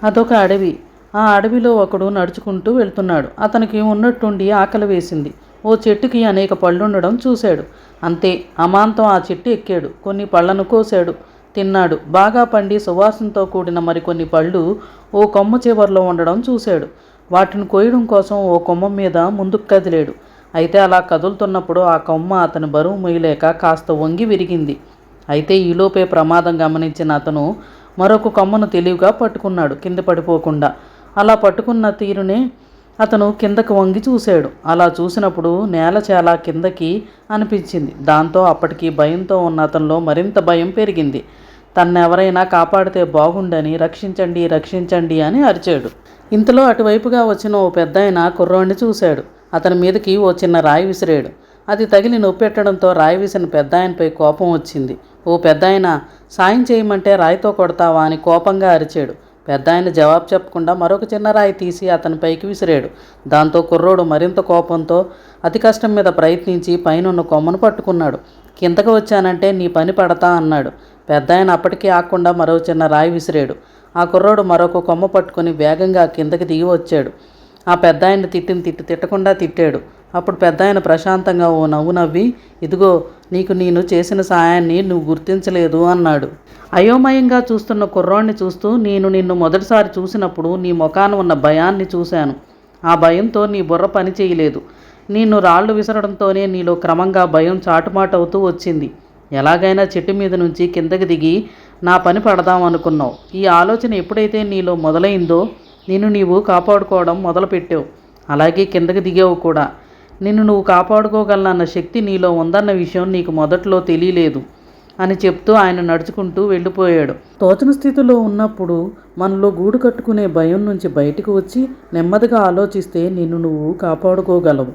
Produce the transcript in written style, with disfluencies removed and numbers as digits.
అదొక అడవి. ఆ అడవిలో ఒకడు నడుచుకుంటూ వెళ్తున్నాడు. అతనికి ఉన్నట్టుండి ఆకలి వేసింది. ఓ చెట్టుకి అనేక పళ్ళుండడం చూశాడు. అంతే, అమాంతం ఆ చెట్టు ఎక్కాడు. కొన్ని పళ్ళను కోశాడు, తిన్నాడు. బాగా పండి సువాసనతో కూడిన మరికొన్ని పళ్ళు ఓ కొమ్మ చివర్లో ఉండడం చూశాడు. వాటిని కోయడం కోసం ఓ కొమ్మ మీద ముందుకు కదిలాడు. అయితే అలా కదులుతున్నప్పుడు ఆ కొమ్మ అతని బరువు మొయ్యలేక కాస్త వంగి విరిగింది. అయితే ఈలోపే ప్రమాదం గమనించిన అతను మరొక కొమ్మను తెలివిగా పట్టుకున్నాడు, కింద పడిపోకుండా. అలా పట్టుకున్న తీరునే అతను కిందకు వంగి చూశాడు. అలా చూసినప్పుడు నేల చాలా కిందకి అనిపించింది. దాంతో అప్పటికి భయంతో ఉన్న అతనిలో మరింత భయం పెరిగింది. తన్నెవరైనా కాపాడితే బాగుండని రక్షించండి, రక్షించండి అని అరిచాడు. ఇంతలో అటువైపుగా వచ్చిన ఓ పెద్దాయన కుర్రోడిని చూశాడు. అతని మీదకి ఓ చిన్న రాయి విసిరాడు. అది తగిలి నొప్పెట్టడంతో రాయి విసిన పెద్దాయనపై కోపం వచ్చింది. ఓ పెద్దాయన, సాయం చేయమంటే రాయితో కొడతావా అని కోపంగా అరిచాడు. పెద్దాయన జవాబు చెప్పకుండా మరొక చిన్న రాయి తీసి అతని పైకి విసిరాడు. దాంతో కుర్రోడు మరింత కోపంతో అతి కష్టం మీద ప్రయత్నించి పైనున్న కొమ్మను పట్టుకున్నాడు. కిందకు వచ్చానంటే నీ పని పడతా అన్నాడు. పెద్దాయన అప్పటికీ ఆగకుండా మరో చిన్న రాయి విసిరాడు. ఆ కుర్రోడు మరొక కొమ్మ పట్టుకొని వేగంగా కిందకి దిగి వచ్చాడు. ఆ పెద్దాయన తిట్టిన తిట్టకుండా తిట్టాడు. అప్పుడు పెద్దాయన ప్రశాంతంగా ఓ నవ్వు నవ్వి, ఇదిగో నీకు నేను చేసిన సాయాన్ని నువ్వు గుర్తించలేదు అన్నాడు. అయోమయంగా చూస్తున్న కుర్రోడిని చూస్తూ, నేను నిన్ను మొదటిసారి చూసినప్పుడు నీ ముఖాన ఉన్న భయాన్ని చూశాను. ఆ భయంతో నీ బుర్ర పని చేయలేదు. నిన్ను రాళ్లు విసరడంతోనే నీలో క్రమంగా భయం చాటుమాటవుతూ వచ్చింది. ఎలాగైనా చెట్టు మీద నుంచి కిందకి దిగి నా పని పడదాం అనుకున్నావు. ఈ ఆలోచన ఎప్పుడైతే నీలో మొదలైందో నిన్ను నీవు కాపాడుకోవడం మొదలుపెట్టావు. అలాగే కిందకి దిగావు కూడా. నిన్ను నువ్వు కాపాడుకోగలనన్న శక్తి నీలో ఉందన్న విషయం నీకు మొదట్లో తెలియలేదు అని చెప్తూ ఆయన నడుచుకుంటూ వెళ్ళిపోయాడు. తోచని స్థితిలో ఉన్నప్పుడు మనలో గూడు కట్టుకునే భయం నుంచి బయటకు వచ్చి నెమ్మదిగా ఆలోచిస్తే నిన్ను నువ్వు కాపాడుకోగలవు.